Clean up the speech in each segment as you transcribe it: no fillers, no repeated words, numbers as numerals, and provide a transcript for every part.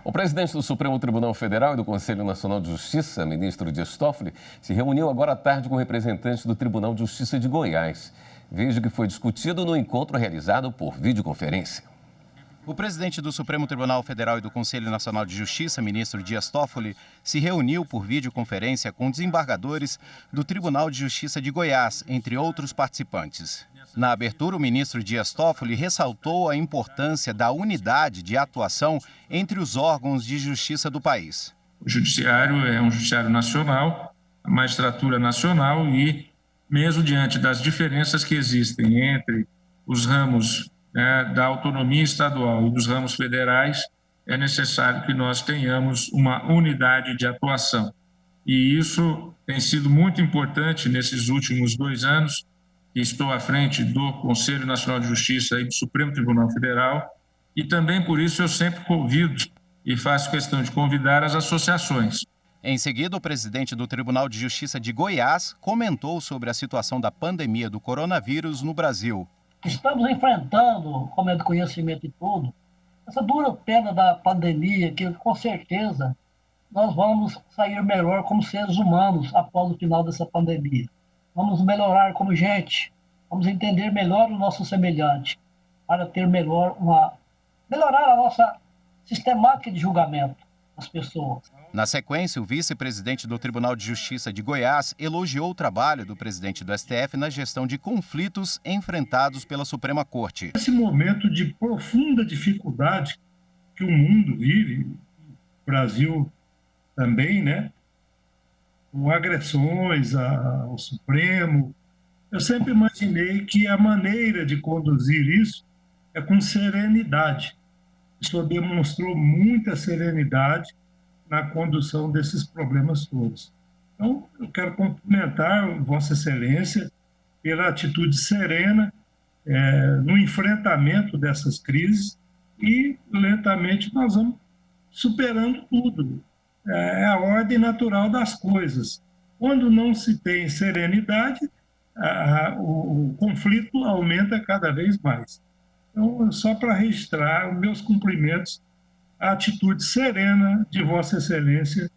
O presidente do Supremo Tribunal Federal e do Conselho Nacional de Justiça, ministro Dias Toffoli, se reuniu agora à tarde com representantes do Tribunal de Justiça de Goiás. Veja o que foi discutido no encontro realizado por videoconferência. O presidente do Supremo Tribunal Federal e do Conselho Nacional de Justiça, ministro Dias Toffoli, se reuniu por videoconferência com desembargadores do Tribunal de Justiça de Goiás, entre outros participantes. Na abertura, o ministro Dias Toffoli ressaltou a importância da unidade de atuação entre os órgãos de justiça do país. O judiciário é um judiciário nacional, a magistratura nacional e, mesmo diante das diferenças que existem entre os ramos da autonomia estadual e dos ramos federais, é necessário que nós tenhamos uma unidade de atuação. E isso tem sido muito importante nesses últimos 2 anos, que estou à frente do Conselho Nacional de Justiça e do Supremo Tribunal Federal, e também por isso eu sempre convido e faço questão de convidar as associações. Em seguida, o presidente do Tribunal de Justiça de Goiás comentou sobre a situação da pandemia do coronavírus no Brasil. Estamos enfrentando, como é do conhecimento de tudo, essa dura pena da pandemia, que com certeza nós vamos sair melhor como seres humanos após o final dessa pandemia. Vamos melhorar como gente, vamos entender melhor o nosso semelhante, para ter melhorar a nossa sistemática de julgamento das pessoas. Na sequência, o vice-presidente do Tribunal de Justiça de Goiás elogiou o trabalho do presidente do STF na gestão de conflitos enfrentados pela Suprema Corte. Esse momento de profunda dificuldade que o mundo vive, o Brasil também, com agressões ao Supremo, eu sempre imaginei que a maneira de conduzir isso é com serenidade. O senhor demonstrou muita serenidade na condução desses problemas todos. Então, eu quero cumprimentar Vossa Excelência pela atitude serena no enfrentamento dessas crises e, lentamente, nós vamos superando tudo. É a ordem natural das coisas. Quando não se tem serenidade, o conflito aumenta cada vez mais. Então, só para registrar os meus cumprimentos a atitude serena de Vossa Excelência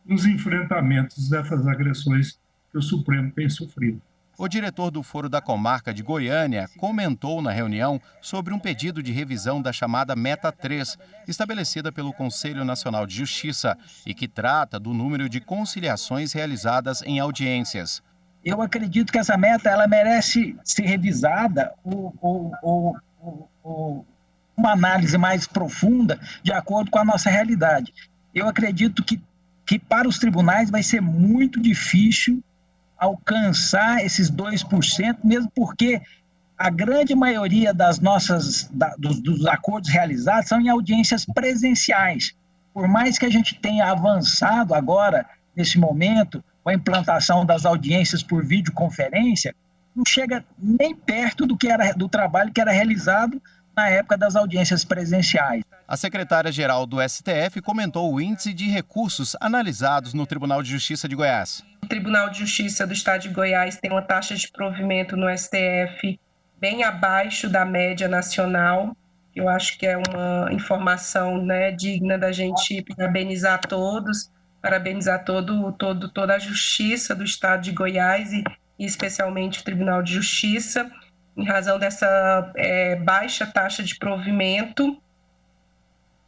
nos enfrentamentos dessas agressões que o Supremo tem sofrido. O diretor do Foro da Comarca de Goiânia comentou na reunião sobre um pedido de revisão da chamada Meta 3, estabelecida pelo Conselho Nacional de Justiça e que trata do número de conciliações realizadas em audiências. Eu acredito que essa meta ela merece ser revisada uma análise mais profunda de acordo com a nossa realidade. Eu acredito que para os tribunais vai ser muito difícil alcançar esses 2%, mesmo porque a grande maioria dos acordos realizados são em audiências presenciais. Por mais que a gente tenha avançado agora, nesse momento, com a implantação das audiências por videoconferência, não chega nem perto do trabalho que era realizado na época das audiências presenciais. A secretária-geral do STF comentou o índice de recursos analisados no Tribunal de Justiça de Goiás. O Tribunal de Justiça do Estado de Goiás tem uma taxa de provimento no STF bem abaixo da média nacional. Eu acho que é uma informação digna da gente parabenizar todos, parabenizar toda a Justiça do Estado de Goiás e especialmente o Tribunal de Justiça, em razão dessa baixa taxa de provimento.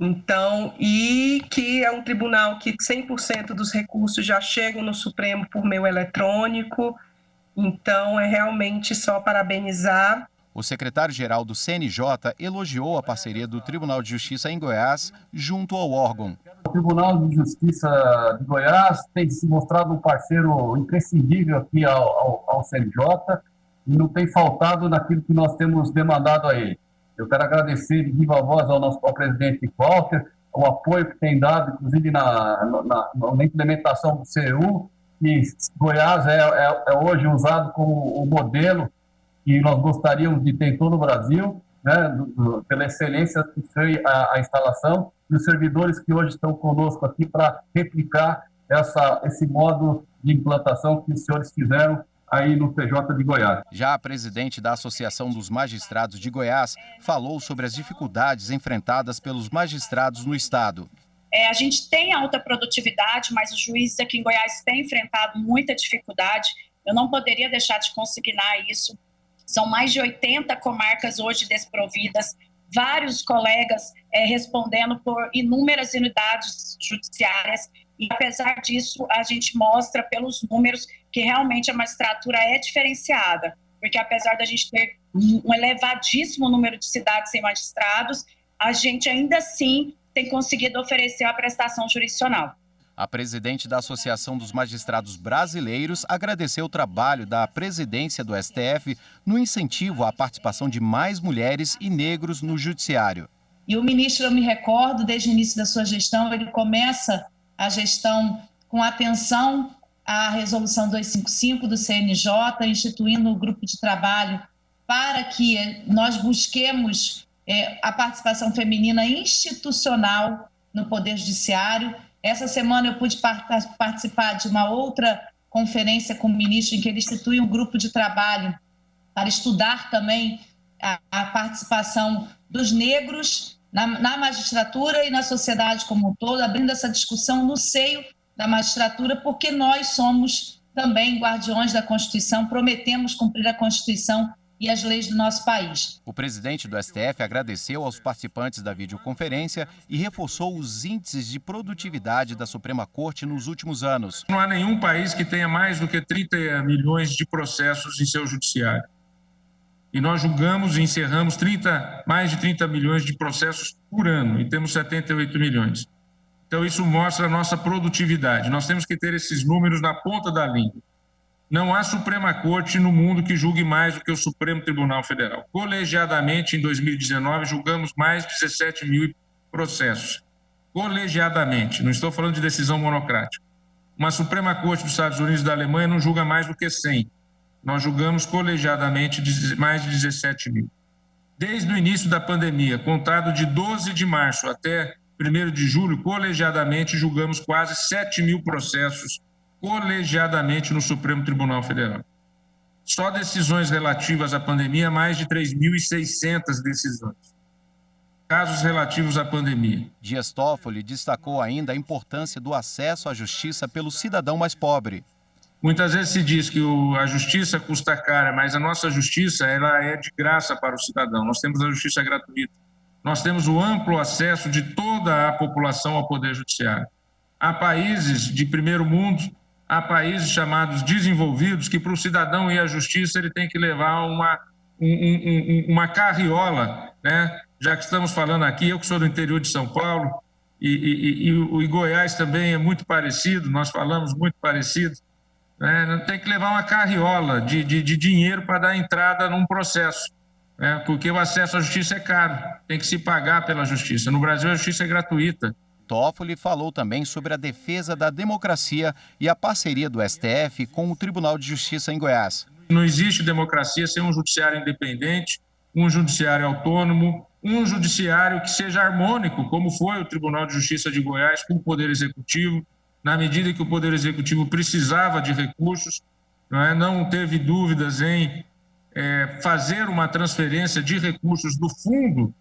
Então, e que é um tribunal que 100% dos recursos já chegam no Supremo por meio eletrônico. Então, é realmente só parabenizar. O secretário-geral do CNJ elogiou a parceria do Tribunal de Justiça em Goiás junto ao órgão. O Tribunal de Justiça de Goiás tem se mostrado um parceiro imprescindível aqui ao CNJ e não tem faltado naquilo que nós temos demandado a ele. Eu quero agradecer de viva voz ao presidente Walter, o apoio que tem dado, inclusive na implementação do CEU, que Goiás é hoje usado como o modelo que nós gostaríamos de ter em todo o Brasil, pela excelência que foi a instalação, e os servidores que hoje estão conosco aqui para replicar esse modo de implantação que os senhores fizeram aí no TJ de Goiás. Já a presidente da Associação dos Magistrados de Goiás falou sobre as dificuldades enfrentadas pelos magistrados no estado. A gente tem alta produtividade, mas os juízes aqui em Goiás têm enfrentado muita dificuldade. Eu não poderia deixar de consignar isso. São mais de 80 comarcas hoje desprovidas, vários colegas respondendo por inúmeras unidades judiciárias. E, apesar disso, a gente mostra pelos números que realmente a magistratura é diferenciada, porque apesar da gente ter um elevadíssimo número de cidades sem magistrados, a gente ainda assim tem conseguido oferecer a prestação jurisdicional. A presidente da Associação dos Magistrados Brasileiros agradeceu o trabalho da presidência do STF no incentivo à participação de mais mulheres e negros no judiciário. E o ministro, eu me recordo, desde o início da sua gestão, ele começa a gestão com atenção à resolução 255 do CNJ, instituindo um grupo de trabalho para que nós busquemos a participação feminina institucional no Poder Judiciário. Essa semana eu pude participar de uma outra conferência com o ministro, em que ele institui um grupo de trabalho para estudar também a participação dos negros na magistratura e na sociedade como um todo, abrindo essa discussão no seio da magistratura, porque nós somos também guardiões da Constituição, prometemos cumprir a Constituição e as leis do nosso país. O presidente do STF agradeceu aos participantes da videoconferência e reforçou os índices de produtividade da Suprema Corte nos últimos anos. Não há nenhum país que tenha mais do que 30 milhões de processos em seu judiciário. E nós julgamos e encerramos mais de 30 milhões de processos por ano, e temos 78 milhões. Então, isso mostra a nossa produtividade. Nós temos que ter esses números na ponta da língua. Não há Suprema Corte no mundo que julgue mais do que o Supremo Tribunal Federal. Colegiadamente, em 2019, julgamos mais de 17 mil processos. Colegiadamente, não estou falando de decisão monocrática. Uma Suprema Corte dos Estados Unidos e da Alemanha não julga mais do que 100. Nós julgamos colegiadamente mais de 17 mil. Desde o início da pandemia, contado de 12 de março até 1º de julho, colegiadamente julgamos quase 7 mil processos colegiadamente no Supremo Tribunal Federal. Só decisões relativas à pandemia, mais de 3.600 decisões. Casos relativos à pandemia. Dias Toffoli destacou ainda a importância do acesso à justiça pelo cidadão mais pobre. Muitas vezes se diz que a justiça custa cara, mas a nossa justiça ela é de graça para o cidadão. Nós temos a justiça gratuita. Nós temos o amplo acesso de toda a população ao Poder Judiciário. Há países de primeiro mundo, há países chamados desenvolvidos, que para o cidadão ir à justiça ele tem que levar uma carriola, né? Já que estamos falando aqui, eu que sou do interior de São Paulo, e Goiás também é muito parecido, nós falamos muito parecido, né? Tem que levar uma carriola de dinheiro para dar entrada num processo, né? Porque o acesso à justiça é caro, tem que se pagar pela justiça. No Brasil, a justiça é gratuita. Toffoli falou também sobre a defesa da democracia e a parceria do STF com o Tribunal de Justiça em Goiás. Não existe democracia sem um judiciário independente, um judiciário autônomo, um judiciário que seja harmônico, como foi o Tribunal de Justiça de Goiás com o Poder Executivo, na medida que o Poder Executivo precisava de recursos, não teve dúvidas em fazer uma transferência de recursos do fundo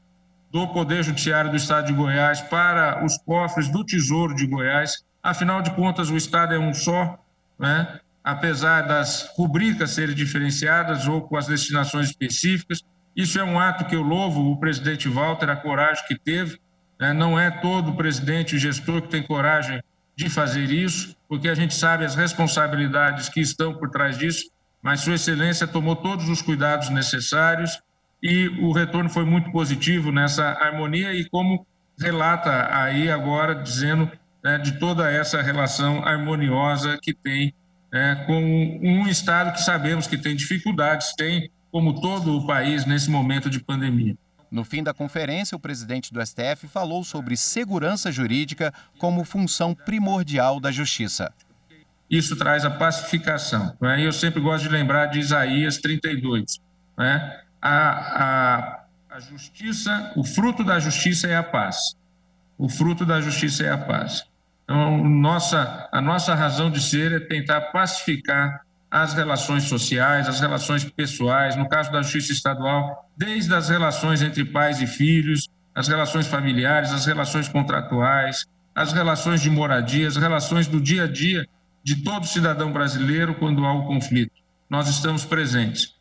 do Poder Judiciário do Estado de Goiás para os cofres do Tesouro de Goiás. Afinal de contas, o Estado é um só, né? Apesar das rubricas serem diferenciadas ou com as destinações específicas. Isso é um ato que eu louvo o presidente Walter, a coragem que teve, né? Não é todo presidente e gestor que tem coragem de fazer isso, porque a gente sabe as responsabilidades que estão por trás disso, mas Sua Excelência tomou todos os cuidados necessários e o retorno foi muito positivo nessa harmonia e como relata aí agora, dizendo, né, de toda essa relação harmoniosa que tem com um Estado que sabemos que tem dificuldades, tem como todo o país nesse momento de pandemia. No fim da conferência, o presidente do STF falou sobre segurança jurídica como função primordial da justiça. Isso traz a pacificação, né? Eu sempre gosto de lembrar de Isaías 32, né? A justiça, o fruto da justiça é a paz. O fruto da justiça é a paz. Então, a nossa razão de ser é tentar pacificar as relações sociais, as relações pessoais, no caso da justiça estadual, desde as relações entre pais e filhos, as relações familiares, as relações contratuais, as relações de moradia, as relações do dia a dia de todo cidadão brasileiro quando há o conflito. Nós estamos presentes.